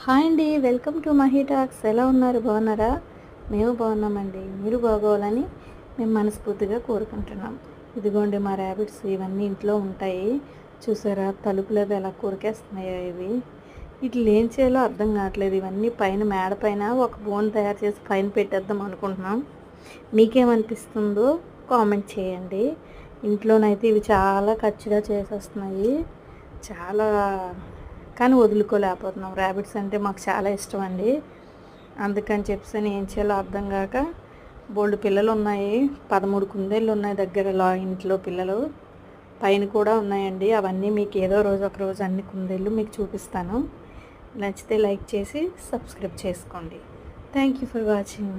Hi అండి, welcome to Mahi talks. ఎలా ఉన్నారు? బాగున్నారా? మేము బాగున్నామండి. మీరు బాగోవాలని మేము మనస్ఫూర్తిగా కోరుకుంటున్నాం. ఇదిగోండి మా ర్యాబిట్స్ ఇవన్నీ ఇంట్లో ఉంటాయి. చూసారా తలుపులు అవి ఎలా కొరికేస్తున్నాయో ఇవి. వీటిని ఏం చేయాలో అర్థం కావట్లేదు. ఇవన్నీ పైన మేడ పైన ఒక బోన్ తయారు చేసి పైన పెట్టేద్దాం అనుకుంటున్నాం. మీకేమనిపిస్తుందో కామెంట్ చేయండి. ఇంట్లోనైతే ఇవి చాలా ఖర్చుగా చేసేస్తున్నాయి. చాలా కానీ వదులుకోలేకపోతున్నాం. ర్యాబిట్స్ అంటే మాకు చాలా ఇష్టం అండి. అందుకని చెప్పేసి ఏం చేయాలో అర్థం కాక బోల్డ్ పిల్లలు ఉన్నాయి. 13 కుందేళ్ళు ఉన్నాయి దగ్గరలో ఇంట్లో పిల్లలు. పైన కూడా ఉన్నాయండి. అవన్నీ మీకు ఏదో రోజు ఒక రోజు అన్ని కుందేళ్ళు మీకు చూపిస్తాను. నచ్చితే లైక్ చేసి సబ్స్క్రైబ్ చేసుకోండి. Thank you for watching.